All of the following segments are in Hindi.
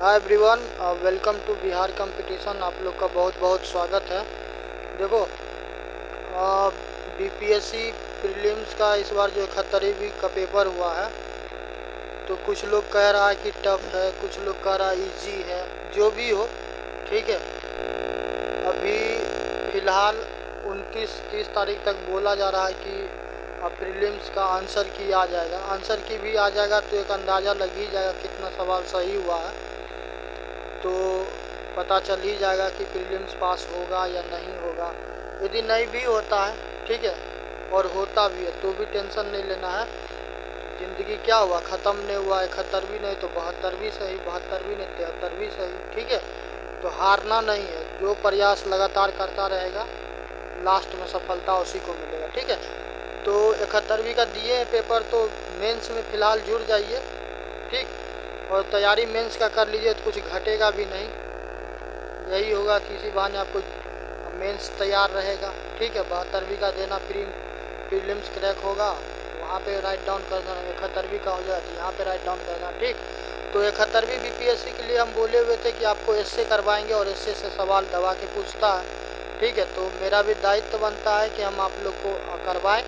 Hi everyone, welcome to Bihar competition. आप लोग का बहुत बहुत स्वागत है। देखो, बीपीएससी प्रीलिम्स का इस बार जो 71वीं का पेपर हुआ है, तो कुछ लोग कह रहा है कि टफ है, कुछ लोग कह रहा है इजी है। जो भी हो, ठीक है। अभी फ़िलहाल 29-30 तारीख तक बोला जा रहा है कि प्रीलिम्स का आंसर की आ जाएगा। आंसर की भी आ जाएगा तो एक अंदाज़ा लग ही जाएगा कितना सवाल सही हुआ है, तो पता चल ही जाएगा कि प्रीलिम्स पास होगा या नहीं होगा। यदि नहीं भी होता है, ठीक है, और होता भी है तो भी टेंशन नहीं लेना है। ज़िंदगी क्या हुआ, ख़त्म नहीं हुआ। 71वीं नहीं तो 72वीं सही, 72वीं नहीं 73वीं सही, ठीक है। तो हारना नहीं है, जो प्रयास लगातार करता रहेगा लास्ट में सफलता उसी को मिलेगा, ठीक है। तो 71वीं का दिए हैं पेपर, तो मेंस में फ़िलहाल जुड़ जाइए, ठीक। और तैयारी मेंस का कर लीजिए तो कुछ घटेगा भी नहीं। यही होगा कि इसी बहाने आपको मेंस तैयार रहेगा, ठीक है। 72वीं का देना, प्रीलिम्स क्रैक होगा, वहाँ पे राइट डाउन कर देना। 71वीं का हो जाए तो यहाँ पे राइट डाउन करना, ठीक। तो 71वीं बीपीएससी के लिए हम बोले हुए थे कि आपको एसए करवाएंगे और एसए से सवाल दबा के पूछता है, ठीक है। तो मेरा भी दायित्व बनता है कि हम आप लोग को करवाएं।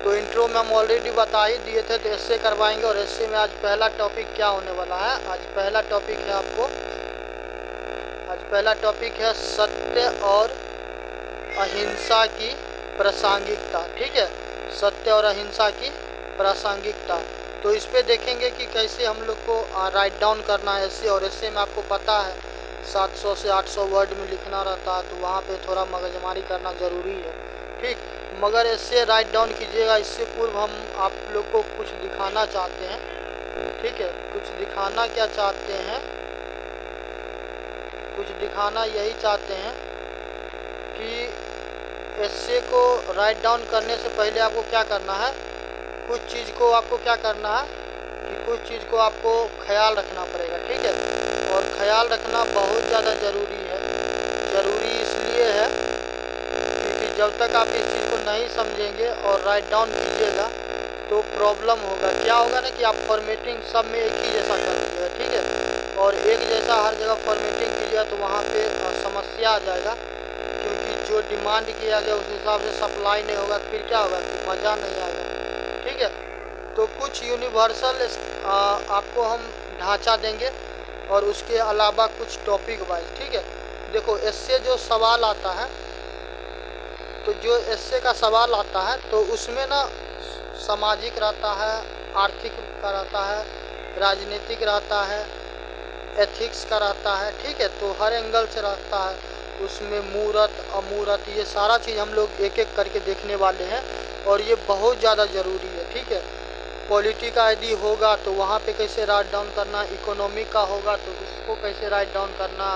तो इंट्रो में हम ऑलरेडी बता ही दिए थे, तो एसए करवाएंगे। और एसए में आज पहला टॉपिक क्या होने वाला है, आज पहला टॉपिक है सत्य और अहिंसा की प्रासंगिकता, ठीक है। सत्य और अहिंसा की प्रासंगिकता। तो इस पे देखेंगे कि कैसे हम लोग को राइट डाउन करना है एसए। और एसए में आपको पता है 700 से 800 वर्ड में लिखना रहता है, तो वहाँ पे थोड़ा मगजमारी करना ज़रूरी है, ठीक। मगर इससे राइट डाउन कीजिएगा। इससे पूर्व हम आप लोग को कुछ दिखाना चाहते हैं, ठीक है। कुछ दिखाना क्या चाहते हैं, कुछ दिखाना यही चाहते हैं कि एसए को राइट डाउन करने से पहले आपको क्या करना है, कुछ चीज़ को आपको क्या करना है कि कुछ चीज़ को आपको ख्याल रखना पड़ेगा, ठीक है। और ख्याल रखना बहुत ज़्यादा ज़रूरी है। ज़रूरी इसलिए है क्योंकि जब तक आप इस चीज़ को नहीं समझेंगे और राइट डाउन कीजिएगा तो प्रॉब्लम होगा। क्या होगा ना कि आप फॉर्मेटिंग सब में एक ही जैसा कर दीजिएगा, ठीक है। और एक जैसा हर जगह फॉर्मेटिंग कीजिएगा तो वहाँ पे समस्या आ जाएगा, क्योंकि जो डिमांड किया गया उस हिसाब से सप्लाई नहीं होगा, फिर क्या होगा कि मज़ा नहीं आएगा, ठीक है। तो कुछ यूनिवर्सल आपको हम ढांचा देंगे और उसके अलावा कुछ टॉपिक वाइज, ठीक है। देखो, इससे जो सवाल आता है, तो जो एसए का सवाल आता है तो उसमें ना सामाजिक रहता है, आर्थिक का रहता है, राजनीतिक रहता है, एथिक्स का रहता है, ठीक है। तो हर एंगल से रहता है उसमें। मूर्त अमूर्त ये सारा चीज़ हम लोग एक एक करके देखने वाले हैं और ये बहुत ज़्यादा ज़रूरी है, ठीक है। पॉलिटी का यदि होगा तो वहाँ पे कैसे राइट डाउन करना, इकोनॉमी का होगा तो उसको कैसे राइट डाउन करना,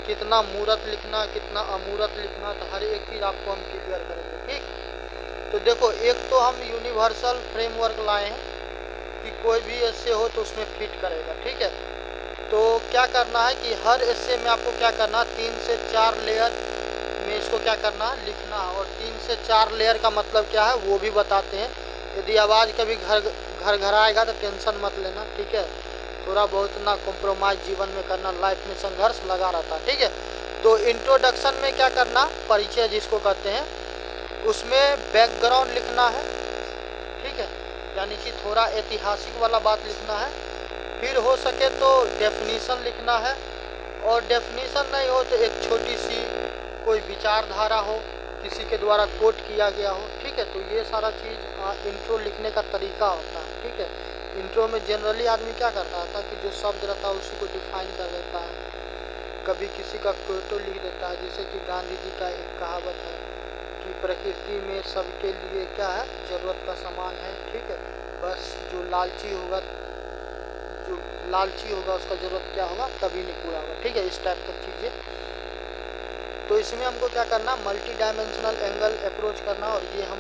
कितना मूर्त लिखना, कितना अमूर्त लिखना, तो हर एक चीज़ आपको हम क्लियर करेंगे, ठीक। तो देखो, एक तो हम यूनिवर्सल फ्रेमवर्क लाए हैं कि कोई भी एसए हो तो उसमें फिट करेगा, ठीक है। तो क्या करना है कि हर एसए में आपको क्या करना है, 3 से 4 लेयर में इसको क्या करना है, लिखना है। और 3 से 4 लेयर का मतलब क्या है वो भी बताते हैं। यदि आवाज़ कभी घर आएगा तो टेंशन मत लेना, ठीक है। थोड़ा बहुत ना कॉम्प्रोमाइज़ जीवन में करना, लाइफ में संघर्ष लगा रहता है, ठीक है। तो इंट्रोडक्शन में क्या करना, परिचय जिसको कहते हैं, उसमें बैकग्राउंड लिखना है, ठीक है। यानी कि थोड़ा ऐतिहासिक वाला बात लिखना है। फिर हो सके तो डेफिनीशन लिखना है, और डेफिनीशन नहीं हो तो एक छोटी सी कोई विचारधारा हो, किसी के द्वारा कोट किया गया हो, ठीक है। तो ये सारा चीज़ इंट्रो लिखने का तरीका होता है, ठीक है। इंट्रो में जनरली आदमी क्या करता था कि जो शब्द रहता है उसी को डिफाइन कर देता है, कभी किसी का कोटो लिख देता है। जैसे कि गांधी जी का एक कहावत है कि प्रकृति में सबके लिए क्या है, ज़रूरत का सामान है, ठीक है। बस जो लालची होगा उसका ज़रूरत क्या होगा, कभी नहीं पूरा होगा, ठीक है। इस टाइप की चीज़ें। तो इसमें हमको क्या करना, मल्टी डायमेंशनल एंगल अप्रोच करना। और ये हम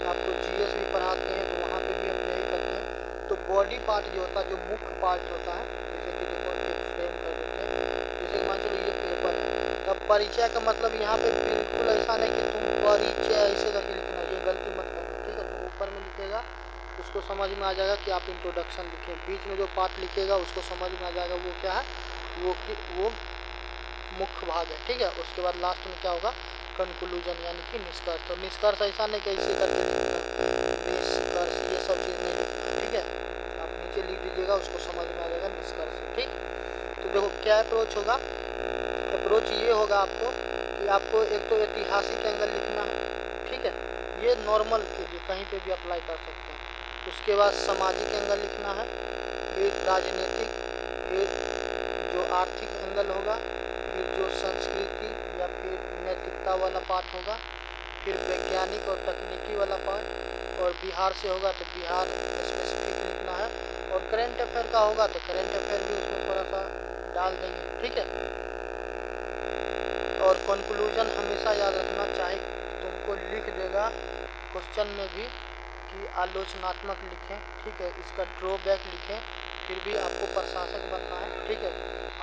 आपको जीएस भी पढ़ाते हैं तो वहाँ पे भी हम यही करते हैं। तो बॉडी पार्ट जो होता है, जो मुख्य पार्ट होता है, जैसे कि देखो ये फ्रेम कर देते हैं, जैसे मान चलो ये पेपर है। तब परिचय का मतलब यहाँ पे बिल्कुल ऐसा नहीं कि तुम परिचय ऐसे करके लिखना, ये गलती मत करना, ठीक है। तो ऊपर में लिखेगा उसको समझ में आ जाएगा कि आप इंट्रोडक्शन लिखें। बीच में जो पार्ट लिखेगा उसको समझ में आ जाएगा वो क्या है, वो मुख्य भाग है, ठीक है। उसके बाद लास्ट में क्या होगा, कंक्लूजन यानी कि निष्कर्ष। तो निष्कर्ष ऐसा नहीं कि ऐसे करके लिखना, निष्कर्ष ये सब चीज़ नहीं लिखना, ठीक है। आप नीचे लिख दीजिएगा, उसको समझ में आ जाएगा निष्कर्ष, ठीक। तो देखो क्या अप्रोच होगा, अप्रोच ये होगा आपको कि आपको एक तो ऐतिहासिक एंगल लिखना है, ठीक है, ये नॉर्मल के लिए कहीं पे भी अप्लाई कर सकते हैं। उसके बाद सामाजिक एंगल लिखना है, फिर राजनीतिक, फिर जो आर्थिक एंगल होगा, फिर जो संस्कृति या फिर नैतिकता वाला पार्ट होगा, फिर वैज्ञानिक और तकनीकी वाला पार्ट, और बिहार से होगा तो बिहार स्पेसिफिक लिखना है, और करेंट अफेयर का होगा तो करेंट अफेयर भी उसमें थोड़ा सा डाल देंगे, ठीक है। और कंक्लूजन हमेशा याद रखना, चाहे तुमको लिख देगा क्वेश्चन में भी कि आलोचनात्मक लिखें, ठीक है, इसका ड्रॉबैक लिखें, फिर भी आपको प्रशासक बनना है, ठीक है।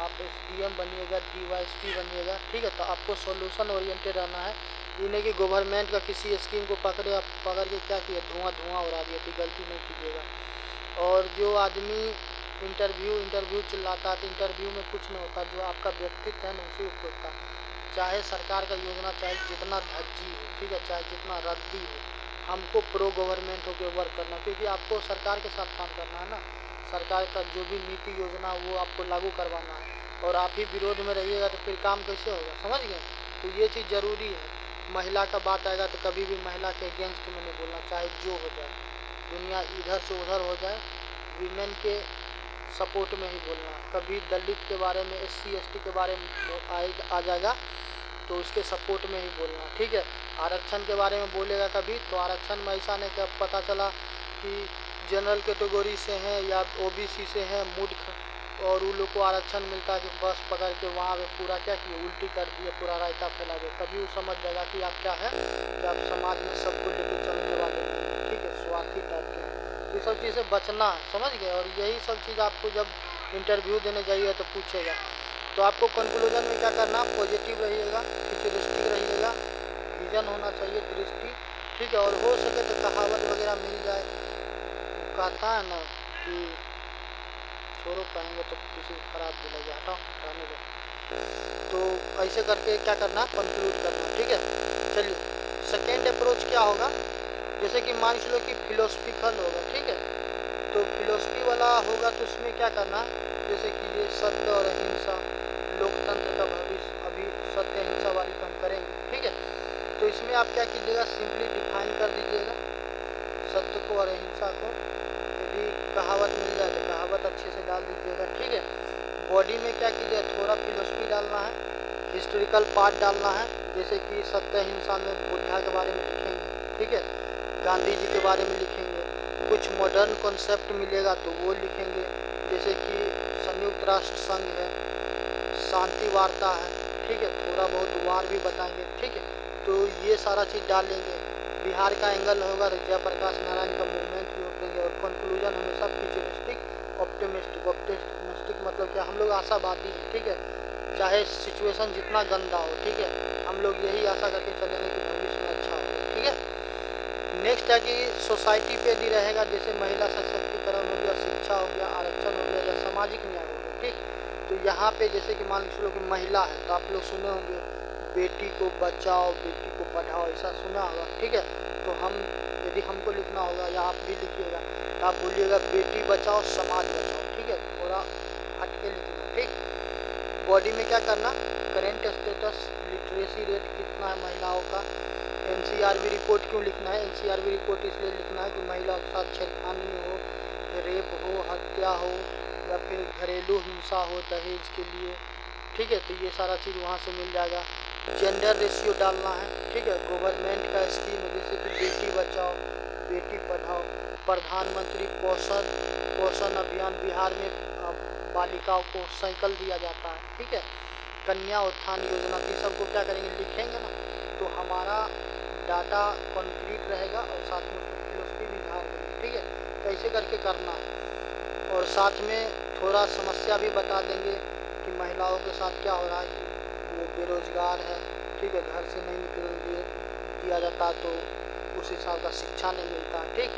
आप SDM बनिएगा, DYSP बनिएगा, ठीक है। तो आपको सॉल्यूशन ओरिएंटेड रहना है, ये नहीं कि गवर्नमेंट का किसी स्कीम को पकड़ के क्या किया, धुआं उड़ा दिया, तो गलती नहीं कीजिएगा। और जो आदमी इंटरव्यू चिल्लाता है तो इंटरव्यू में कुछ नहीं होता, जो आपका व्यक्तित्व है ना उसी को खोजता है। चाहे सरकार का योजना चाहे जितना धज्जी हो, ठीक है, चाहे जितना रद्दी हो, हमको प्रो गवर्नमेंट होकर वर्क करना, क्योंकि आपको सरकार के साथ काम करना है ना। सरकार का जो भी नीति योजना वो आपको लागू करवाना है, और आप ही विरोध में रहिएगा तो फिर काम कैसे होगा, समझ गए। तो ये चीज़ ज़रूरी है। महिला का बात आएगा तो कभी भी महिला के अगेंस्ट में नहीं बोलना, चाहे जो हो जाए, दुनिया इधर से उधर हो जाए, वीमेन के सपोर्ट में ही बोलना। कभी दलित के बारे में, SC ST के बारे में आ जाएगा तो उसके सपोर्ट में ही बोलना, ठीक है। आरक्षण के बारे में बोलेगा कभी तो आरक्षण में ऐसा नहीं कि पता चला कि जनरल कैटेगरी से हैं या OBC से हैं मूर्ख, और उन लोग को आरक्षण मिलता है कि बस पकड़ के वहाँ पे पूरा क्या किए, उल्टी कर दिए, पूरा रायता फैला दिए। तभी वो समझ जाएगा कि आप क्या है, कि आप समाज में सबको लेकर चलने वाले हैं, ठीक है, स्वार्थी टाइप के। ये सब चीज़ से बचना है, समझ गए। और यही सब चीज़ आपको जब इंटरव्यू देने जाइए तो पूछेगा। तो आपको कंक्लूजन में क्या करना, पॉजिटिव रहिएगा, फ्यूचरिस्टिक रहिएगा, विजन होना चाहिए, दृष्टि, ठीक है। और हो सके तो कहावत वगैरह मिल जाए, कहता है ना कि छोड़ो पाएंगे तो किसी खराब भी लग जाता, रहने दो। तो ऐसे करके क्या करना, कंक्लूड करना, ठीक है। चलिए सेकेंड अप्रोच क्या होगा, जैसे कि मान लो कि फिलोसफिकल होगा, ठीक है। तो फिलोसफी वाला होगा तो उसमें क्या करना, जैसे कि ये सत्य और अहिंसा, लोकतंत्र का भविष्य, अभी सत्य अहिंसा वाली तो हम करेंगे, ठीक है। तो इसमें आप क्या कीजिएगा, सिंपली डिफाइन कर दीजिएगा सत्य को और अहिंसा को। यदि कहावत मिल जाए तो कहावत अच्छे से डाल दीजिएगा, ठीक है। बॉडी में क्या कीजिएगा, थोड़ा फिलोसफी डालना है, हिस्टोरिकल पार्ट डालना है, जैसे कि सत्य अहिंसा में बुद्धा के बारे में लिखेंगे, ठीक है, गांधी जी के बारे में लिखेंगे, कुछ मॉडर्न कॉन्सेप्ट मिलेगा तो वो लिखेंगे, जैसे कि संयुक्त राष्ट्र संघ है, शांति वार्ता है, ठीक है, थोड़ा बहुत वार भी बताएंगे, ठीक है। तो ये सारा चीज़ डालेंगे। बिहार का एंगल होगा तो जयप्रकाश नारायण का मूवमेंट भी होंगे। और कंक्लूजन हमेशा फ्यूचरिस्टिक, ऑप्टिमिस्टिक मतलब क्या, हम लोग आशावादी हैं, ठीक है, चाहे सिचुएशन जितना गंदा हो, ठीक है, हम लोग यही आशा करके चलेंगे कि भविष्य में अच्छा हो, ठीक है। नेक्स्ट है कि सोसाइटी पे भी रहेगा, जैसे महिला सशक्तिकरण हो गया, शिक्षा हो गया, आरक्षण हो गया या सामाजिक न्याय हो गया, ठीक। तो यहाँ पे जैसे कि मान लो कि महिला है तो आप लोग सुने होंगे बेटी को बचाओ बेटी को पढ़ाओ, ऐसा सुना होगा, ठीक है। तो हम यदि हमको लिखना होगा या आप भी लिखिएगा तो आप बोलिएगा बेटी बचाओ समाज बचाओ, ठीक है, थोड़ा हट के लिखना, ठीक। बॉडी में क्या करना, करेंट स्टेटस, लिटरेसी रेट कितना है महिलाओं का, NCRB रिपोर्ट क्यों लिखना है, NCRB रिपोर्ट इसलिए लिखना है कि महिलाओं के साथ छेड़खानी हो, रेप हो, हत्या हो या फिर घरेलू हिंसा हो दहेज के लिए, ठीक है। तो ये सारा चीज़ वहाँ से मिल जाएगा। जेंडर रेशियो डालना है, ठीक है। गवर्नमेंट का स्कीम जैसे कि बेटी बचाओ बेटी पढ़ाओ, प्रधानमंत्री पोषण अभियान, बिहार में बालिकाओं को साइकिल दिया जाता है, ठीक है। कन्या उत्थान योजना, तो सबको क्या करेंगे, लिखेंगे ना, तो हमारा डाटा कॉन्क्रीट रहेगा और साथ में फिलोसफी भी बाहर करेंगे, ठीक है। तो ऐसे करके करना है। और साथ में थोड़ा समस्या भी बता देंगे कि महिलाओं के साथ क्या हो रहा है, कि वो बेरोजगार है, ठीक है, घर से नहीं निकलने दिया जाता तो उस हिसाब का शिक्षा नहीं मिलता, ठीक।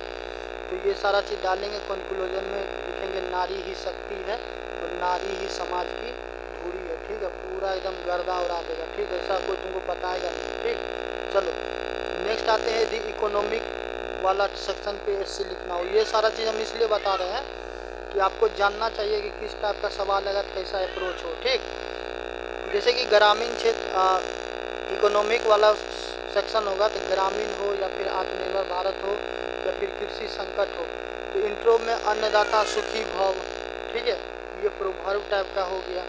तो ये सारा चीज़ डालेंगे। कंक्लूजन में लिखेंगे नारी ही शक्ति है और नारी ही समाज की धुरी है। ठीक है, पूरा एकदम गर्दा उड़ा देगा। ठीक है, ऐसा कोई तुमको बताएगा नहीं। ठीक, चलो नेक्स्ट आते हैं दी इकोनॉमिक वाला सेक्शन पे एससी लिखना हो। ये सारा चीज़ हम इसलिए बता रहे हैं कि आपको जानना चाहिए कि किस टाइप का सवाल आएगा, कैसा अप्रोच हो। ठीक, जैसे कि ग्रामीण क्षेत्र इकोनॉमिक वाला सेक्शन होगा तो ग्रामीण हो या फिर आत्मनिर्भर भारत हो या फिर कृषि संकट हो, तो इंट्रो में अन्नदाता सुखी भव। ठीक है, ये प्रोवर्ब टाइप का हो गया,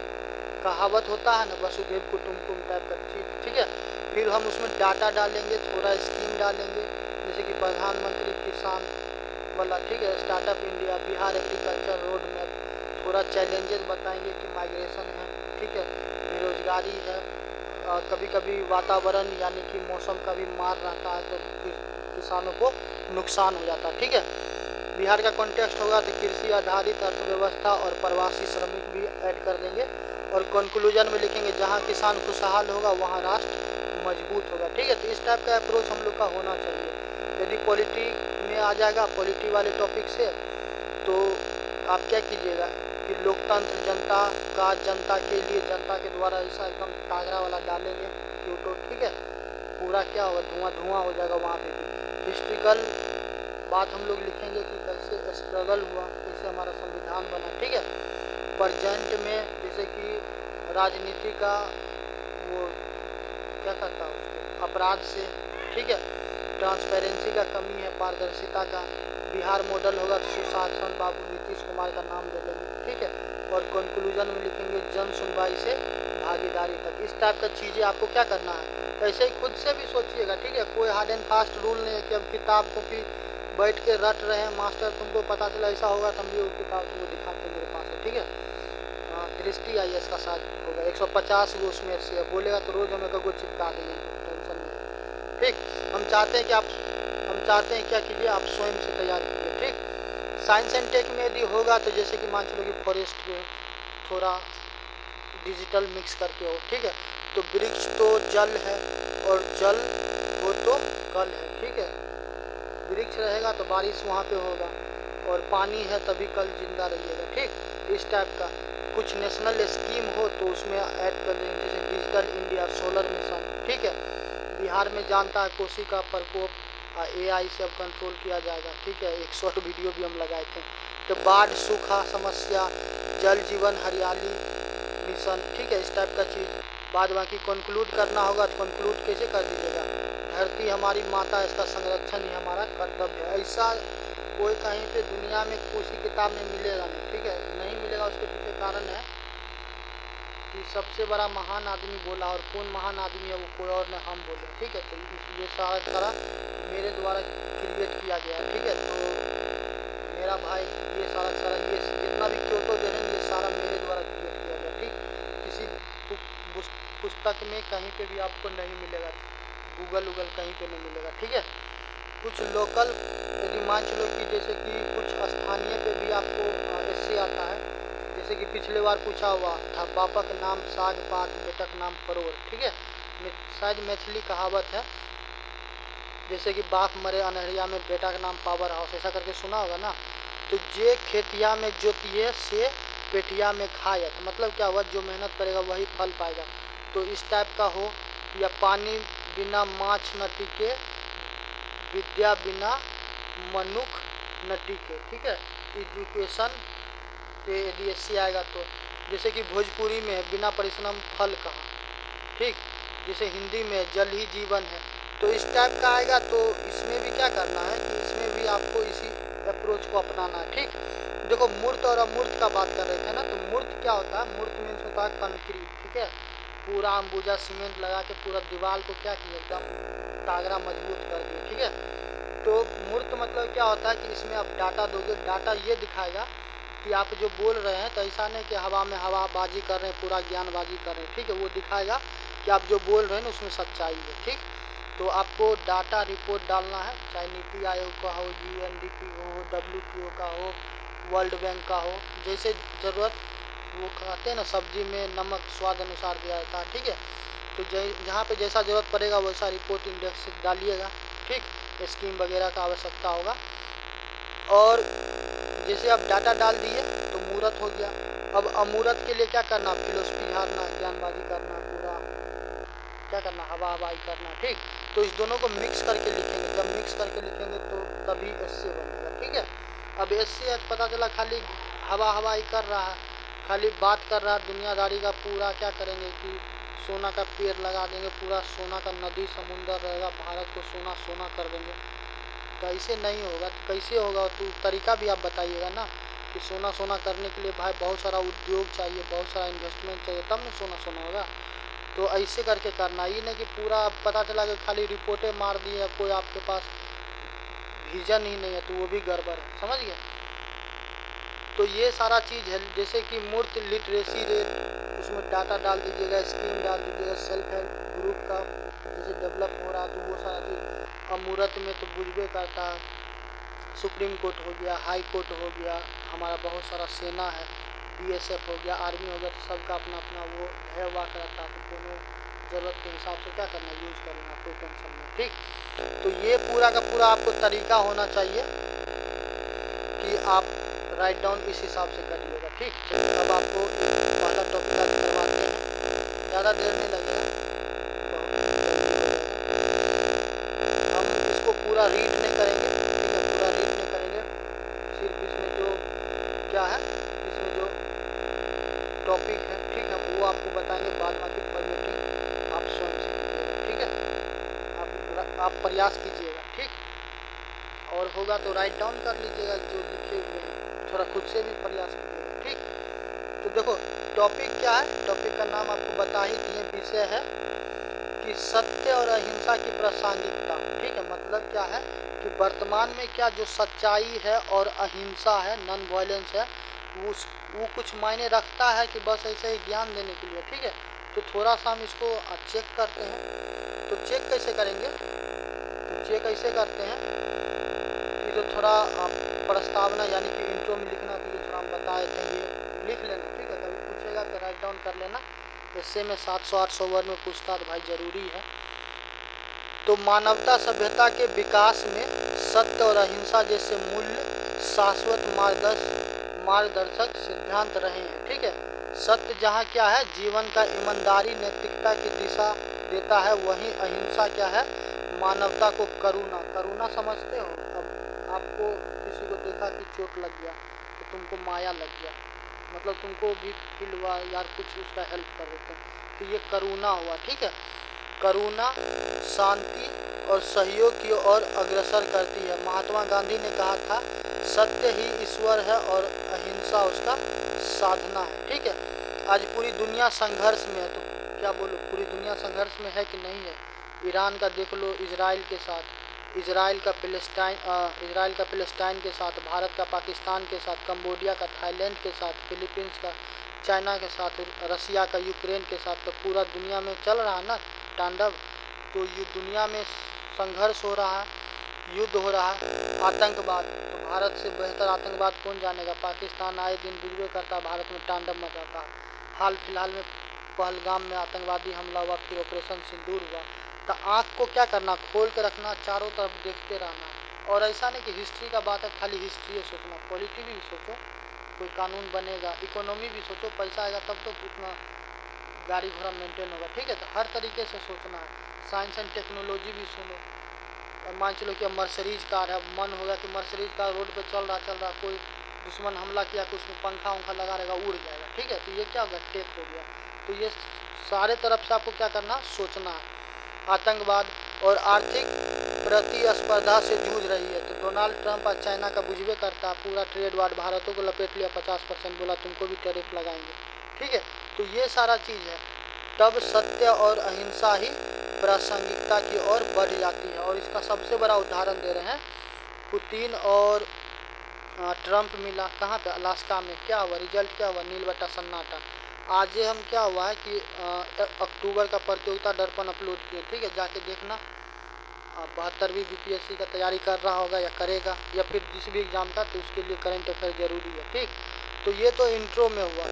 कहावत होता है ना, वसुधैव कुटुंबकम टाइप का चीज। ठीक है, फिर हम उसमें डाटा डालेंगे, थोड़ा स्कीम डालेंगे, जैसे कि प्रधानमंत्री किसान वाला। ठीक है, startup India, Bihar agriculture road map, थोड़ा चैलेंजेस बताएंगे कि माइग्रेशन है। ठीक है, बेरोजगारी है, कभी कभी वातावरण यानी कि मौसम का भी मार रहता है तो किसानों को नुकसान हो जाता है। ठीक है, बिहार का कॉन्टेक्स्ट होगा तो कृषि आधारित अर्थव्यवस्था और प्रवासी श्रमिक भी ऐड कर देंगे। और कंक्लूजन में लिखेंगे जहां किसान खुशहाल होगा वहां राष्ट्र मजबूत होगा। ठीक है, तो इस टाइप का अप्रोच हम लोग का होना चाहिए। यदि पॉलिटी में आ जाएगा, पॉलिटी वाले टॉपिक से, तो आप क्या कीजिएगा कि लोकतंत्र जनता का, जनता के लिए, जनता के द्वारा, ऐसा एकदम तागड़ा वाला डालेंगे फोटो। ठीक है, पूरा क्या होगा, धुआं धुआं हो जाएगा वहाँ पे भी। हिस्ट्रिकल बात हम लोग लिखेंगे कि कैसे स्ट्रगल हुआ, कैसे हमारा संविधान बना। ठीक है, प्रेजेंट में जैसे कि राजनीति का वो क्या करता है उसको अपराध से। ठीक है, ट्रांसपेरेंसी का कमी है, पारदर्शिता का। बिहार मॉडल होगा तो सुशासन बाबू नीतीश कुमार का नाम ले लेंगे। ठीक है, और कंक्लूजन में लिखेंगे जन सुनवाई से भागीदारी तक। इस टाइप का चीज़ें आपको क्या करना है, ऐसे ही खुद से भी सोचिएगा। ठीक है, कोई हार्ड एंड फास्ट रूल नहीं है कि अब किताब कॉपी बैठ के रट रहे हैं मास्टर, तुमको पता चला ऐसा होगा तो हम भी वो किताब तुमको दिखाते मेरे पास है। ठीक है, दृष्टि IAS का साथ होगा, 150 वो उसमें से बोलेगा तो रोज़ हमें को चिपका देंगे, टेंशन नहीं। ठीक, हम चाहते हैं क्या कीजिए, आप स्वयं से तैयार कीजिए। ठीक, साइंस एंड टेक में यदि होगा तो जैसे कि मान चलो कि फॉरेस्ट में थोड़ा डिजिटल मिक्स करके हो। ठीक है, तो वृक्ष तो जल है और जल वो तो कल है। ठीक है, वृक्ष रहेगा तो बारिश वहाँ पे होगा और पानी है तभी कल जिंदा रहिएगा। ठीक, इस टाइप का कुछ नेशनल स्कीम हो तो उसमें ऐड कर देंगे, जैसे डिजिटल इंडिया, सोलर मिशन। ठीक है, बिहार में जानता है कोसी का प्रकोप AI से अब कंट्रोल किया जाएगा। ठीक है, एक शॉर्ट वीडियो भी हम लगाए थे। तो बाढ़, सूखा समस्या, जल जीवन हरियाली मिशन। ठीक है, इस टाइप का चीज़। बाद बाकी कंक्लूड करना होगा तो कंक्लूड कैसे कर दीजिएगा, धरती हमारी माता, इसका संरक्षण ही हमारा कर्तव्य है। ऐसा कोई कहीं पे दुनिया में किसी किताब में मिलेगा नहीं। ठीक है, नहीं मिलेगा, उसके पीछे कारण है कि सबसे बड़ा महान आदमी बोला, और कौन महान आदमी है वो कोई और नहीं, हम बोले। ठीक है, तो ये सारा मेरे द्वारा क्रिएट किया गया। ठीक है, तो मेरा भाई ये सारा ये जितना भी क्योटो दे रहे हैं ये सारा मेरे द्वारा क्रिएट किया गया। ठीक, किसी पुस्तक में कहीं पे भी आपको नहीं मिलेगा, गूगल कहीं पे नहीं मिलेगा। ठीक है, कुछ लोकल यदि मान चलो कि जैसे कि कुछ स्थानीय पे भी आपको ऐसे आता है, जैसे कि पिछले बार पूछा हुआ था, बापक नाम साग पात, बेटक नाम परोर। ठीक है, शायद मैथिली कहावत है, जैसे कि बाप मरे अनहरिया में बेटा का नाम पावर हाउस, ऐसा करके सुना होगा ना। तो जे खेतिया में जोतिए से पेटिया में खाए, तो मतलब क्या हुआ, जो मेहनत करेगा वही फल पाएगा। तो इस टाइप का हो, या पानी बिना माछ न टिके, विद्या बिना मनुख न टिके। ठीक है, एजुकेशन पे यदि ऐसे आएगा तो जैसे कि भोजपुरी में बिना परिश्रम फल कहाँ। ठीक, जैसे हिंदी में जल ही जीवन है। तो इस टाइप का आएगा तो इसमें भी क्या करना है कि इसमें भी आपको इसी अप्रोच को अपनाना है। ठीक, देखो मूर्त और अमूर्त का बात कर रहे थे ना, तो मूर्त क्या होता है, मूर्त मीन्स होता है कंक्रीट। ठीक है, पूरा अंबुजा सीमेंट लगा के पूरा दीवार को क्या किया, एकदम तागड़ा मजबूत कर दिए। ठीक है, तो मूर्त मतलब क्या होता है कि इसमें आप डाटा दोगे, डाटा ये दिखाएगा कि आप जो बोल रहे हैं, तो ऐसा नहीं कि हवा में हवाबाजी कर रहे हैं, पूरा ज्ञानबाजी कर रहे हैं। ठीक है, वो दिखाएगा कि आप जो बोल रहे हैं उसमें सच्चाई है। ठीक, तो आपको डाटा रिपोर्ट डालना है, चाहे नीति आयोग का हो, UNDP हो, WTO का हो, वर्ल्ड बैंक का हो, जैसे ज़रूरत, वो कहते हैं ना सब्जी में नमक स्वाद अनुसार दिया जाता है। ठीक है, तो जहाँ पे जैसा ज़रूरत पड़ेगा वैसा रिपोर्ट इंडेक्स डालिएगा। ठीक, स्कीम वगैरह का आवश्यकता होगा। और जैसे आप डाटा डाल दिए तो मूर्त हो गया। अब अमूर्त के लिए क्या करना, फिलोसफी झाड़ना, ज्ञानबाजी करना, पूरा क्या करना, हवा हवाई करना। ठीक, तो इस दोनों को मिक्स करके लिखेंगे। जब मिक्स करके लिखेंगे तो तभी एस्से बनेगा। ठीक है, अब एस्से आज पता चला खाली हवा हवाई कर रहा है, खाली बात कर रहा है दुनियादारी का, पूरा क्या करेंगे कि सोना का पेड़ लगा देंगे, पूरा सोना का नदी समुंदर रहेगा, भारत को सोना सोना कर देंगे। तो ऐसे नहीं होगा। तो कैसे होगा, तो तरीका भी आप बताइएगा ना कि सोना सोना करने के लिए भाई बहुत सारा उद्योग चाहिए, बहुत सारा इन्वेस्टमेंट चाहिए, तब ना सोना सोना होगा। तो ऐसे करके करना, ये नहीं कि पूरा पता चला कि खाली रिपोर्टें मार दी है, कोई आपके पास विजन ही नहीं है, तो वो भी गड़बड़ है, समझ गए। तो ये सारा चीज़ है, जैसे कि मूर्त लिटरेसी रेट, उसमें डाटा डाल दीजिएगा, स्कीम डाल दीजिएगा, सेल्फ हेल्प ग्रुप का जैसे डेवलप हो रहा है, तो वो सारा चीज़। अमूर्त में तो बुझबे करता है, सुप्रीम कोर्ट हो गया, हाई कोर्ट हो गया, हमारा बहुत सारा सेना है, BSF हो गया, आर्मी हो गया, तो सबका अपना अपना वो है वाक रहता है। तो दोनों ज़रूरत के हिसाब से क्या करना, यूज़ करना, कोई टेंशन नहीं। ठीक, तो ये पूरा का पूरा आपको तरीका होना चाहिए कि आप राइट डाउन इस हिसाब से करिएगा। ठीक, अब आपको पहला टॉपिक आज करवाते हैं, ज़्यादा देर नहीं लगेगा, हम इसको पूरा रीड नहीं करेंगे। ठीक है, पूरा रीड नहीं करेंगे, सिर्फ इसमें जो क्या है, इसमें जो टॉपिक है, ठीक है, वो आपको बताएंगे, बाद बाकी फॉर्मेटिंग आप स्वयं से कीजिएगा। ठीक है, आप प्रयास कीजिएगा। ठीक, और होगा तो राइट डाउन कर लीजिएगा जो लिखे हुए हैं, थोड़ा खुद से भी प्रयास कीजिएगा। ठीक, तो देखो टॉपिक क्या है, टॉपिक का नाम आपको बता ही दिए, विषय है कि सत्य और अहिंसा की प्रासंगिकता। ठीक है, मतलब क्या है कि वर्तमान में क्या जो सच्चाई है और अहिंसा है, नॉन वायलेंस है, वो कुछ मायने रखता है कि बस ऐसे ही ज्ञान देने के लिए। ठीक है, तो थोड़ा सा हम इसको चेक करते हैं। तो चेक कैसे करेंगे, तो चेक ऐसे करते हैं कि जो थोड़ा प्रस्तावना यानी कि इंट्रो में लिखना, तो ये थोड़ा हम बताए थे, ये लिख लेना। ठीक है, कभी पूछेगा तो राइट डाउन कर लेना। इससे में 700-800 वर्ड में पूछता तो भाई ज़रूरी है। तो मानवता सभ्यता के विकास में सत्य और अहिंसा जैसे मूल्य शाश्वत मार्गदर्शक सिद्धांत रहे हैं। ठीक है, सत्य जहाँ क्या है, जीवन का ईमानदारी नैतिकता की दिशा देता है, वहीं अहिंसा क्या है, मानवता को करुणा समझते हो। अब आपको किसी को देखा कि चोट लग गया तो तुमको माया लग गया, मतलब तुमको भी फील हुआ यार कुछ उसका हेल्प कर देते हैं, तो ये करुणा हुआ। ठीक है, करुणा शांति और सहयोग की ओर अग्रसर करती है। महात्मा गांधी ने कहा था सत्य ही ईश्वर है और अहिंसा उसका साधना है। ठीक है, आज पूरी दुनिया संघर्ष में है, तो क्या बोलो, पूरी दुनिया संघर्ष में है कि नहीं है। ईरान का देख लो इजराइल के साथ, इजराइल का फिलिस्तीन के साथ, भारत का पाकिस्तान के साथ, कंबोडिया का थाईलैंड के साथ, फिलीपींस का चाइना के साथ, रसिया का यूक्रेन के साथ। तो पूरा दुनिया में चल रहा है ना तांडव। तो ये दुनिया में संघर्ष हो रहा है, युद्ध हो रहा है, आतंकवाद, तो भारत से बेहतर आतंकवाद कौन जानेगा। पाकिस्तान आए दिन बुझबे करता है, भारत में तांडव मचाता है। हाल फिलहाल में पहलगाम में आतंकवादी हमला हुआ, फिर ऑपरेशन सिंदूर हुआ। तो आँख को क्या करना, खोल के रखना, चारों तरफ देखते रहना। और ऐसा नहीं कि हिस्ट्री का बात है खाली हिस्ट्री सोचना, पॉलिटी भी सोचो, कोई कानून बनेगा, इकोनॉमी भी सोचो, पैसा आएगा तब तो उतना गाड़ी घोड़ा मेंटेन होगा। ठीक है, तो हर तरीके से सोचना है। साइंस एंड टेक्नोलॉजी भी सुनो। और मान चलो कि अब मर्सरीज कार है, मन होगा कि मर्सरीज कार रोड पे चल रहा, कोई दुश्मन हमला किया कि उसमें पंखा उंखा लगा रहेगा, उड़ जाएगा। ठीक है, तो ये क्या होगा, टेक हो गया। तो ये सारे तरफ से आपको क्या करना, सोचना है। आतंकवाद और आर्थिक प्रतिस्पर्धा से जूझ रही है। तो डोनाल्ड ट्रंप और चाइना का बुझबे करता, पूरा ट्रेड वार्ड भारतों को लपेट लिया, 50% बोला तुमको भी टैरिफ लगाएंगे। ठीक है, तो ये सारा चीज़ है, तब सत्य और अहिंसा ही प्रासंगिकता की ओर बढ़ जाती है। और इसका सबसे बड़ा उदाहरण दे रहे हैं, पुतिन और ट्रंप मिला कहाँ पे, अलास्का में। क्या हुआ, रिजल्ट क्या हुआ, नील बटा सन्नाटा। आज ये हम क्या हुआ है कि अक्टूबर का प्रतियोगिता दर्पण अपलोड किए। ठीक है, जाके देखना। 72वीं BPSC का तैयारी कर रहा होगा या करेगा, या फिर जिस भी एग्ज़ाम का, तो उसके लिए करंट अफेयर जरूरी है। ठीक, तो ये तो इंट्रो में हुआ।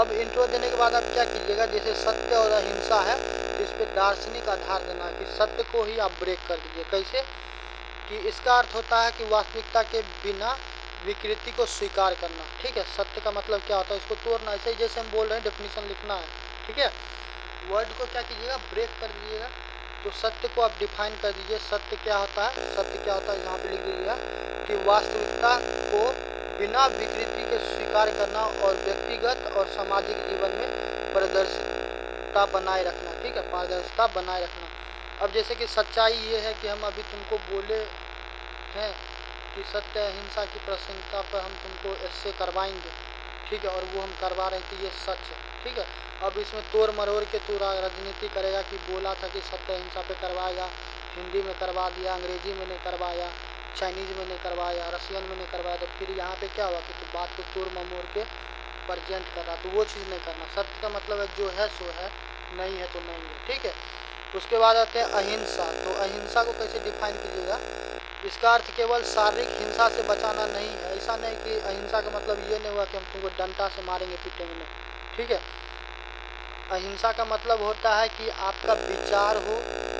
अब इंट्रो देने के बाद आप क्या कीजिएगा, जैसे सत्य और अहिंसा है तो इस पर दार्शनिक आधार देना कि सत्य को ही आप ब्रेक कर दीजिए। कैसे कि इसका अर्थ होता है कि वास्तविकता के बिना विकृति को स्वीकार करना। ठीक है, सत्य का मतलब क्या होता है, इसको तोड़ना। ऐसे ही जैसे हम बोल रहे हैं डेफिनेशन लिखना है। ठीक है, वर्ड को क्या कीजिएगा, ब्रेक कर दीजिएगा। तो सत्य को आप डिफाइन कर दीजिए। सत्य क्या होता है, सत्य क्या होता है यहाँ पे लिख दीजिएगा कि वास्तविकता को बिना विकृति के स्वीकार करना और व्यक्तिगत और सामाजिक जीवन में पारदर्शिता बनाए रखना। ठीक है, पारदर्शिता बनाए रखना। अब जैसे कि सच्चाई ये है कि हम अभी तुमको बोले हैं कि सत्य अहिंसा की प्रसन्नता पर हम तुमको इससे करवाएंगे। ठीक है, और वो हम करवा रहे थे, ये सच है। ठीक है, अब इसमें तोड़ मरोड़ के तू राजनीति करेगा कि बोला था कि सत्य अहिंसा पे करवाएगा, हिंदी में करवा दिया, अंग्रेजी में नहीं करवाया, चाइनीज़ में नहीं करवाया, रशियन में नहीं करवाया, तो फिर यहाँ पे क्या हुआ कि तू बात को तोड़ ममोड़ के प्रजेंट कर रहा। तो वो चीज़ नहीं करना। सत्य का मतलब है जो है सो है, नहीं है तो नहीं है। ठीक है, उसके बाद आते हैं अहिंसा। तो अहिंसा को कैसे डिफाइन कीजिएगा, इसका अर्थ केवल शारीरिक हिंसा से बचाना नहीं है। ऐसा नहीं कि अहिंसा का मतलब ये नहीं हुआ कि हम तुमको डंडा से मारेंगे पीटेंगे नहीं। ठीक है, अहिंसा का मतलब होता है कि आपका विचार हो,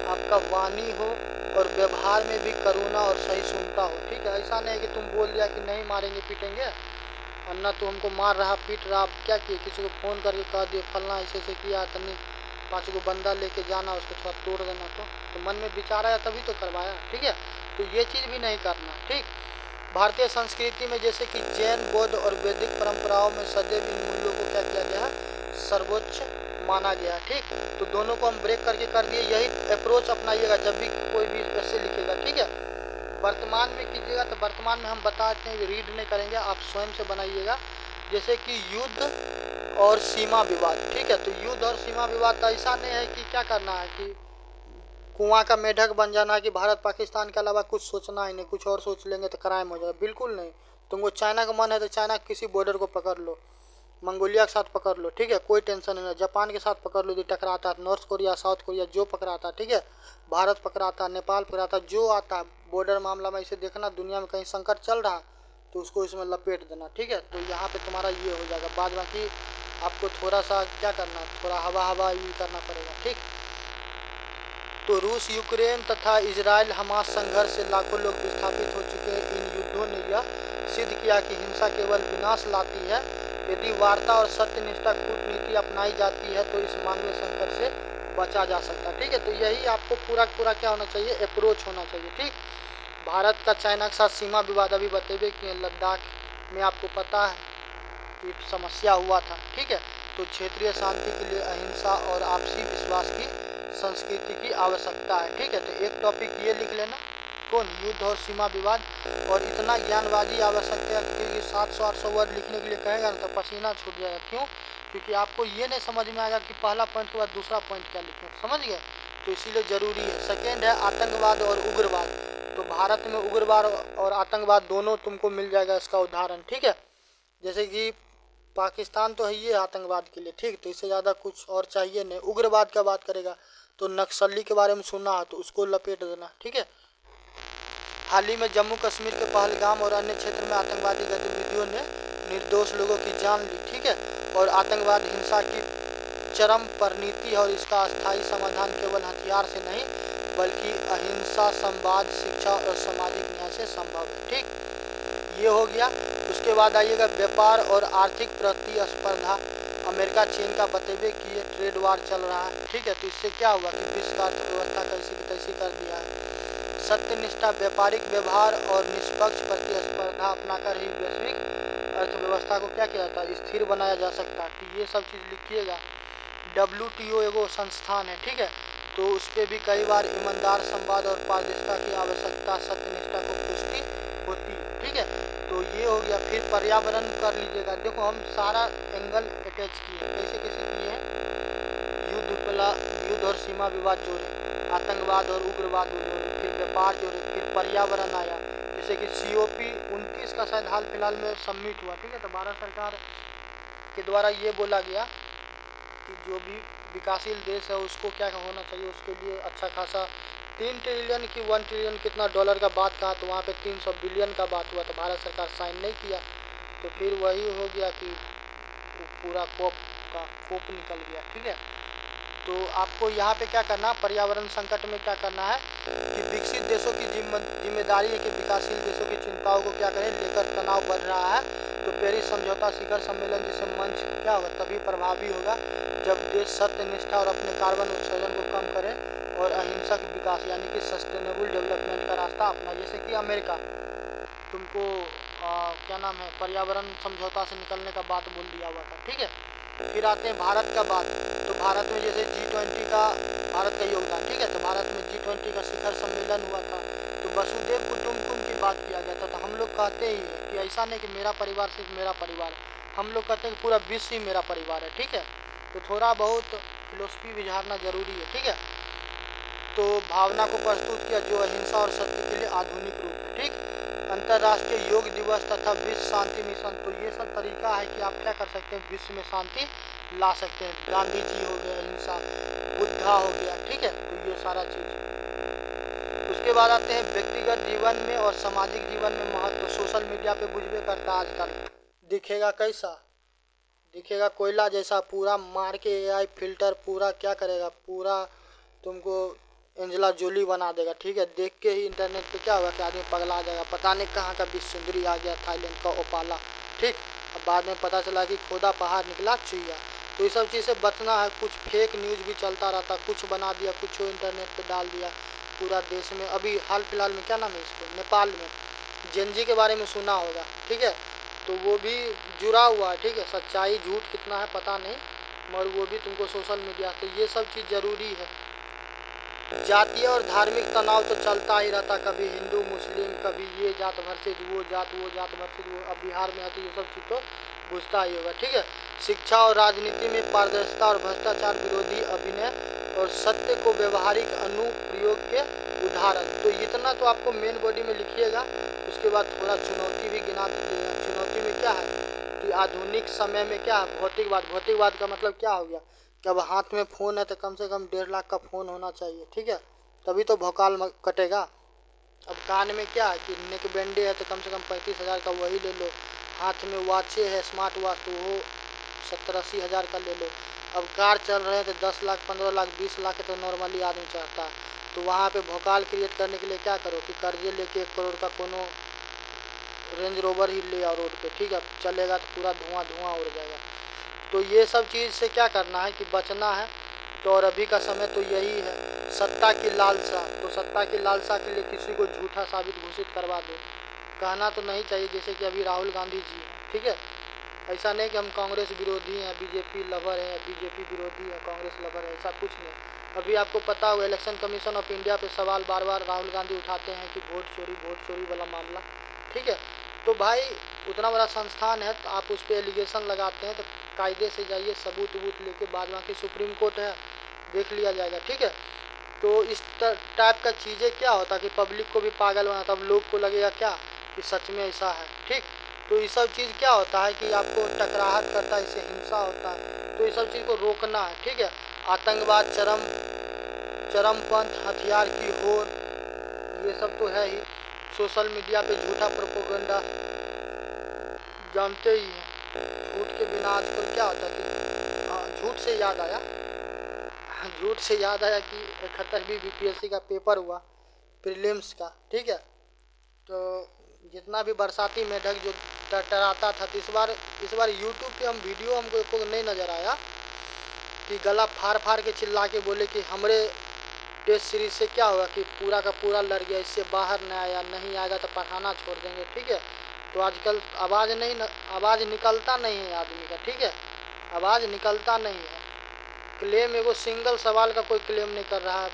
आपका वाणी हो और व्यवहार में भी करुणा और सहिष्णुता हो। ठीक है, ऐसा नहीं कि तुम बोल दिया कि नहीं मारेंगे पीटेंगे, अन्ना तो हमको मार रहा पीट रहा, आप क्या किए, किसी को फ़ोन करके कह दिए फलना ऐसे ऐसे किया, तनी 5 गो बंदा लेके जाना, उसको थोड़ा तोड़ देना। तो मन में विचार आया तभी तो करवाया। ठीक है, तो ये चीज़ भी नहीं करना। ठीक, भारतीय संस्कृति में जैसे कि जैन, बौद्ध और वैदिक परंपराओं में सदैव इन मूल्यों को क्या किया गया है, सर्वोच्च माना गया। ठीक, तो दोनों को हम ब्रेक करके कर दिए। यही अप्रोच अपनाइएगा जब भी कोई भी ऐसे लिखेगा। ठीक है, वर्तमान में कीजिएगा तो वर्तमान में हम बताते हैं, रीड नहीं करेंगे, आप स्वयं से बनाइएगा। जैसे कि युद्ध और सीमा विवाद। ठीक है, तो युद्ध और सीमा विवाद ऐसा नहीं है कि क्या करना है कि कुआं का मेढक बन जाना है कि भारत पाकिस्तान के अलावा कुछ सोचना ही नहीं, कुछ और सोच लेंगे तो क्राइम हो जाएगा। बिल्कुल नहीं। तुमको चाइना का मन है तो चाइना किसी बॉर्डर को पकड़ लो, मंगोलिया के साथ पकड़ लो। ठीक है, कोई टेंशन नहीं है। जापान के साथ पकड़ लो यदि टकराता है, नॉर्थ कोरिया, साउथ कोरिया जो पकड़ाता है। ठीक है, भारत पकड़ाता, नेपाल पकड़ाता, जो आता है बॉर्डर मामला में इसे देखना, दुनिया में कहीं संकट चल रहा तो उसको इसमें लपेट देना। ठीक है, तो यहाँ पे तुम्हारा ये हो जाएगा। बाद बाकी आपको थोड़ा सा क्या करना, थोड़ा हवा भी करना पड़ेगा। ठीक, तो रूस, यूक्रेन तथा इजराइल हमास संघर्ष से लाखों लोग विस्थापित हो चुके हैं। इन युद्धों ने यह सिद्ध किया कि हिंसा केवल विनाश लाती है। यदि वार्ता और सत्यनिष्ठा कूटनीति अपनाई जाती है तो इस मानवीय संकट से बचा जा सकता है। ठीक है, तो यही आपको पूरा क्या होना चाहिए, अप्रोच होना चाहिए। ठीक, भारत का चाइना के साथ सीमा विवाद अभी बतेबे कि लद्दाख में आपको पता है कि समस्या हुआ था। ठीक है, तो क्षेत्रीय शांति के लिए अहिंसा और आपसी विश्वास की संस्कृति की आवश्यकता है। ठीक है, तो एक टॉपिक ये लिख लेना, कौन, युद्ध और सीमा विवाद। और इतना ज्ञानबाजी आवश्यक है क्योंकि 700-800 वर्ड लिखने के लिए कहेगा ना तो पसीना छूट जाएगा। क्यों, क्योंकि आपको ये नहीं समझ में आएगा कि पहला पॉइंट के बाद दूसरा पॉइंट क्या लिखें। समझ गए, तो इसीलिए ज़रूरी है। सेकेंड है आतंकवाद और उग्रवाद। तो भारत में उग्रवाद और आतंकवाद दोनों तुमको मिल जाएगा इसका उदाहरण। ठीक है, जैसे कि पाकिस्तान तो है ये आतंकवाद के लिए। ठीक, तो इससे ज़्यादा कुछ और चाहिए नहीं। उग्रवाद का बात करेगा तो नक्सली के बारे में सुना है तो उसको लपेट देना। ठीक है, हाल ही में जम्मू कश्मीर के पहलगाम और अन्य क्षेत्र में आतंकवादी गतिविधियों ने निर्दोष लोगों की जान ली। ठीक है, और आतंकवाद हिंसा की चरम परिणति है और इसका अस्थायी समाधान केवल हथियार से नहीं बल्कि अहिंसा, संवाद, शिक्षा और सामाजिक न्याय से संभव है। ठीक, ये हो गया। उसके बाद आइएगा व्यापार और आर्थिक प्रतिस्पर्धा। अमेरिका चीन का बतेबे कि ये ट्रेड वार चल रहा है। ठीक है, तो इससे क्या हुआ कि विश्व का अर्थव्यवस्था कैसी की तैसी कर दिया है। सत्यनिष्ठा, व्यापारिक व्यवहार और निष्पक्ष प्रतिस्पर्धा अपनाकर ही वैश्विक अर्थव्यवस्था को क्या किया जाता है, स्थिर बनाया जा सकता है। तो ये सब चीज़ लिखिएगा। WTO एगो संस्थान है। ठीक है, तो उस पर भी कई बार ईमानदार, संवाद और पारदर्शिता की आवश्यकता, सत्यनिष्ठा को पुष्टि होती है। ठीक है, तो ये हो गया। फिर पर्यावरण कर लीजिएगा। देखो हम सारा एंगल अटैच किए, कैसे कैसे किए हैं, युद्ध और सीमा विवाद जोड़े, आतंकवाद और उग्रवाद जोड़े, फिर व्यापार जोड़े, फिर पर्यावरण आया। जैसे कि COP 29 का शायद हाल फिलहाल में सबमिट हुआ। ठीक है, तो भारत सरकार के द्वारा ये बोला गया कि जो भी विकासशील देश है उसको क्या होना चाहिए, उसके लिए अच्छा खासा 3 ट्रिलियन की 1 ट्रिलियन कितना डॉलर का बात कहा, तो वहाँ पे 300 बिलियन का बात हुआ। तो भारत सरकार साइन नहीं किया, तो फिर वही हो गया कि पूरा कोप निकल गया। ठीक है, तो आपको यहाँ पे क्या करना, पर्यावरण संकट में क्या करना है, कि विकसित देशों की जिम्मेदारी है कि विकासशील देशों की चिंताओं को क्या करें, लेकर तनाव बढ़ रहा है। तो पेरिस समझौता शिखर सम्मेलन जैसे मंच क्या होगा, तभी प्रभावी होगा जब देश सत्य, निष्ठा और अपने कार्बन उत्सर्जन को कम करें और अहिंसक विकास यानी कि सस्टेनेबल डेवलपमेंट का रास्ता अपना। जैसे कि अमेरिका तुमको क्या नाम है, पर्यावरण समझौता से निकलने का बात बोल दिया हुआ था, ठीक है। फिर आते हैं भारत का बात। तो भारत में जैसे G20 का भारत का योगदान, ठीक है। तो भारत में G20 का शिखर सम्मेलन हुआ था, तो वसुधैव कुटुंबकम की बात किया गया था। तो हम लोग कहते ही हैं कि ऐसा नहीं कि मेरा परिवार सिर्फ मेरा परिवार है, हम लोग कहते हैं कि पूरा विश्व ही मेरा परिवार है, ठीक है। तो थोड़ा बहुत फिलोसफी भी झाड़ना जरूरी है, ठीक है। तो भावना को प्रस्तुत किया जो अहिंसा और सत्य के लिए आधुनिक रूप है, ठीक। अंतर्राष्ट्रीय योग दिवस तथा विश्व शांति मिशन, तो ये सब तरीका है कि आप क्या कर सकते हैं, विश्व में शांति ला सकते हैं। गांधी जी हो गए अहिंसा, बुद्धा हो गया, ठीक है। तो ये सारा चीज़। उसके बाद आते हैं व्यक्तिगत जीवन में और सामाजिक जीवन में महत्व। सोशल मीडिया पे बुझबे करता आजकल, दिखेगा कैसा, दिखेगा कोयला जैसा, पूरा मार के AI फिल्टर पूरा क्या करेगा, पूरा तुमको एंजेला जोली बना देगा, ठीक है। देख के ही इंटरनेट पे क्या होगा कि आदमी पगला जाएगा, पता नहीं कहाँ का विश्व सुंदरी आ गया, थाईलैंड का ओपाला, ठीक। अब बाद में पता चला कि खोदा पहाड़ निकला चुईया। तो ये सब चीज़ से बचना है। कुछ फेक न्यूज़ भी चलता रहता, कुछ बना दिया, कुछ इंटरनेट पे डाल दिया पूरा देश में। अभी हाल फिलहाल में क्या नाम है इसको, नेपाल में जेनजी के बारे में सुना होगा, ठीक है। तो वो भी जुड़ा हुआ है, ठीक है। सच्चाई झूठ कितना है पता नहीं, मगर वो भी तुमको सोशल मीडिया, तो ये सब चीज़ ज़रूरी है। जातीय और धार्मिक तनाव तो चलता ही रहता, कभी हिंदू मुस्लिम, कभी ये जात वर्सेज वो जात वर्सेज वो। अब बिहार में आती ये सब चीज़ तो बुझता ही होगा, ठीक है। शिक्षा और राजनीति में पारदर्शिता और भ्रष्टाचार विरोधी अभिनय और सत्य को व्यवहारिक अनुप्रयोग के उदाहरण। तो इतना तो आपको मेन बॉडी में लिखिएगा। उसके बाद थोड़ा चुनौती भी गिना दीजिएगा। चुनौती में क्या है कि आधुनिक समय में क्या है, भौतिकवाद। भौतिकवाद का मतलब क्या हो गया कि अब हाथ में फ़ोन है तो कम से कम 1.5 लाख का फ़ोन होना चाहिए, ठीक है, तभी तो भौकाल कटेगा। अब कान में क्या है कि नेक बैंडे है तो कम से कम 35,000 का वही ले लो। हाथ में वॉचे है, स्मार्ट वॉच, तो वो 70-80 हज़ार का ले लो। अब कार चल रहे हैं तो 10 लाख 15 लाख 20 लाख तो नॉर्मली आदमी चाहता है। तो वहाँ पे भौकाल क्रिएट करने के लिए क्या करो कि कर्जे लेके 1 करोड़ का कोनो रेंज रोवर ही ले आओ रोड पे, ठीक है। चलेगा तो पूरा धुआं धुआं उड़ जाएगा। तो ये सब चीज़ से क्या करना है कि बचना है। तो और अभी का समय तो यही है, सत्ता की लालसा। तो सत्ता की लालसा के लिए किसी को झूठा साबित घोषित करवा दो, कहना तो नहीं चाहिए जैसे कि अभी राहुल गांधी जी, ठीक है। ऐसा नहीं कि हम कांग्रेस विरोधी हैं, बीजेपी लवर हैं, बीजेपी विरोधी हैं, कांग्रेस लवर है, ऐसा कुछ नहीं। अभी आपको पता होगा इलेक्शन कमीशन ऑफ इंडिया पे सवाल बार बार राहुल गांधी उठाते हैं कि वोट चोरी वाला मामला, ठीक है। तो भाई उतना बड़ा संस्थान है तो आप उस पर एलिगेशन लगाते हैं तो कायदे से जाइए, सबूत लेके, बाद बाकी सुप्रीम कोर्ट है, देख लिया जाएगा, ठीक है। तो इस टाइप का चीज़ें क्या होता है कि पब्लिक को भी पागल बनाता, अब लोग को लगेगा क्या कि सच में ऐसा है, ठीक। तो ये सब चीज़ क्या होता है कि आपको टकराहट करता है, इससे हिंसा होता है। तो ये सब चीज़ को रोकना है, ठीक है। आतंकवाद, चरमपंथ, हथियार की होड़, ये सब तो है ही। सोशल मीडिया पे झूठा प्रोपेगेंडा जानते ही हैं। झूठ के बिना आजकल क्या होता है कि झूठ से याद आया कि 71वीं BPSC का पेपर हुआ प्रीलिम्स का, ठीक है। तो जितना भी बरसाती मेढक जो टरटराता था, तो इस बार यूट्यूब पे हम वीडियो हमको नहीं नज़र आया कि गला फाड़ के चिल्ला के बोले कि हमरे टेस्ट सीरीज से क्या होगा कि पूरा का पूरा लड़ गया, इससे बाहर नहीं आएगा तो पढ़ाना छोड़ देंगे, ठीक है। तो आजकल आवाज़ निकलता नहीं है आदमी का, ठीक है, आवाज़ निकलता नहीं है। क्लेम एगो सिंगल सवाल का कोई क्लेम नहीं कर रहा है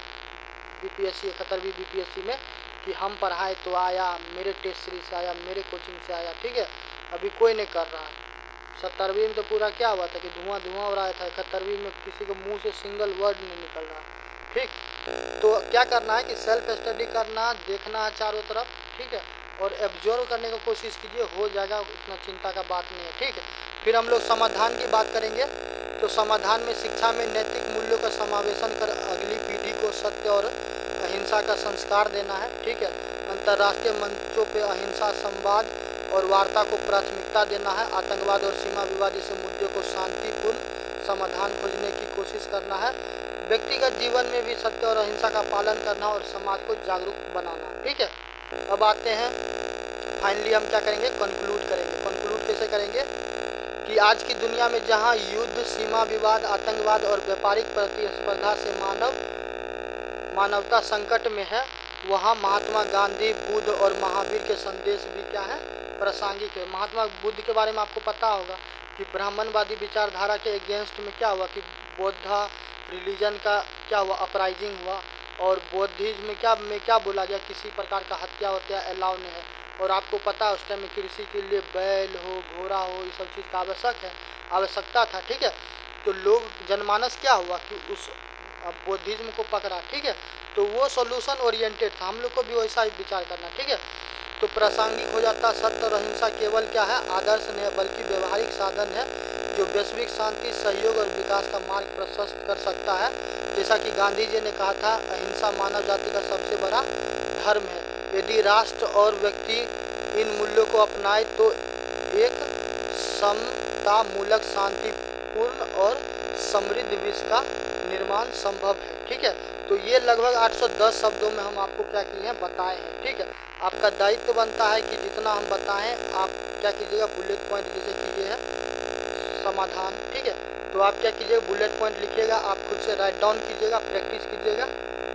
BPSC 71वीं BPSC में कि हम पढ़ाए तो आया, मेरे टेस्ट सीरीज से आया, मेरे कोचिंग से आया, ठीक है। अभी कोई नहीं कर रहा है। 70वीं में तो पूरा क्या हुआ था कि धुआं हो रहा था, 71वीं में किसी के मुंह से सिंगल वर्ड नहीं निकल रहा, ठीक। तो क्या करना है कि सेल्फ स्टडी करना, देखना है चारों तरफ, ठीक है, और एब्जॉर्व करने की कोशिश कीजिए, हो जाएगा, उतना चिंता का बात नहीं है, ठीक है। फिर हम लोग समाधान की बात करेंगे। तो समाधान में शिक्षा में नैतिक मूल्यों का समावेशन कर अगली पीढ़ी को सत्य और अहिंसा का संस्कार देना है, ठीक है। अंतर्राष्ट्रीय मंचों पे अहिंसा, संवाद और वार्ता को प्राथमिकता देना है। आतंकवाद और सीमा विवाद जैसे मुद्दों को शांतिपूर्ण समाधान खोजने की कोशिश करना है। व्यक्तिगत जीवन में भी सत्य और अहिंसा का पालन करना और समाज को जागरूक बनाना। ठीक है, अब आते हैं फाइनली हम क्या करेंगे, कंक्लूड करेंगे। कंक्लूड कैसे करेंगे कि आज की दुनिया में जहां युद्ध, सीमा विवाद, आतंकवाद और व्यापारिक प्रतिस्पर्धा से मानवता संकट में है, वहां महात्मा गांधी, बुद्ध और महावीर के संदेश भी क्या है, प्रासंगिक है। महात्मा बुद्ध के बारे में आपको पता होगा कि ब्राह्मणवादी विचारधारा के अगेंस्ट में क्या हुआ कि बौद्ध रिलीजन का क्या हुआ, अपराइजिंग हुआ, और बौद्धिज्म में क्या बोला गया, किसी प्रकार का हत्या अलाउ नहीं है। और आपको पता है उस टाइम में कृषि के लिए बैल हो, घोड़ा हो, ये सब चीज़ का आवश्यकता था। ठीक है, तो लोग जनमानस क्या हुआ कि उस बौद्धिज्म को पकड़ा। ठीक है, तो वो सॉल्यूशन ओरिएंटेड था, हम लोग को भी वैसा ही विचार करना। ठीक है, तो प्रासंगिक हो जाता। सत्य और अहिंसा केवल क्या है, आदर्श नहीं है, बल्कि व्यवहारिक साधन है जो वैश्विक शांति, सहयोग और विकास का मार्ग प्रशस्त कर सकता है। जैसा कि गांधी जी ने कहा था, अहिंसा मानव जाति का सबसे बड़ा धर्म है। यदि राष्ट्र और व्यक्ति इन मूल्यों को अपनाए तो एक समतामूलक, शांतिपूर्ण और समृद्ध विश्व का निर्माण संभव है। ठीक है, तो ये लगभग 810 शब्दों में हम आपको क्या किए हैं, बताए हैं। ठीक है, आपका दायित्व बनता है कि जितना हम बताएं आप क्या कीजिएगा, बुलेट पॉइंट जैसे कीजिए है समाधान। ठीक है, तो आप क्या कीजिएगा, बुलेट पॉइंट लिखिएगा, आप खुद से राइट डाउन कीजिएगा, प्रैक्टिस कीजिएगा।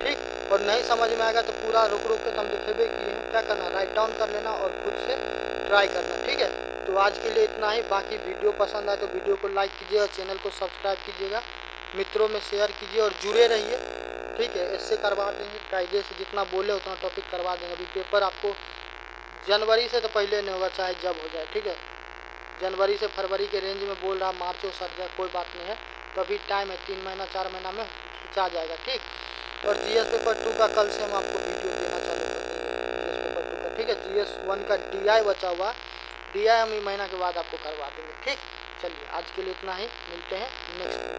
ठीक, और नहीं समझ में आएगा तो पूरा रुक के तो हम लिखेबे किए हैं, क्या करना, राइट डाउन कर लेना और खुद से ट्राई करना। ठीक है, तो आज के लिए इतना ही। बाकी वीडियो पसंद आए तो वीडियो को लाइक कीजिए और चैनल को सब्सक्राइब कीजिएगा, मित्रों में शेयर कीजिए और जुड़े रहिए। ठीक है, इससे करवा देंगे कायदे से, जितना बोले उतना टॉपिक करवा देंगे। अभी पेपर आपको जनवरी से तो पहले नहीं होगा, चाहे जब हो जाए। ठीक है, जनवरी से फरवरी के रेंज में बोल रहा, मार्च हो सर जाए, कोई बात नहीं है, तो अभी टाइम है, 3 महीना 4 महीना में खिंचा जाएगा। ठीक, और जीएस पेपर 2 का कल से हम आपको वीडियो देना चालू कर देंगे, जीएस पेपर 2 का। ठीक है, जीएस 1 का डीआई बचा हुआ, डीआई हम ये महीना के बाद आपको करवा देंगे। ठीक, चलिए आज के लिए इतना ही, मिलते हैं नेक्स्ट।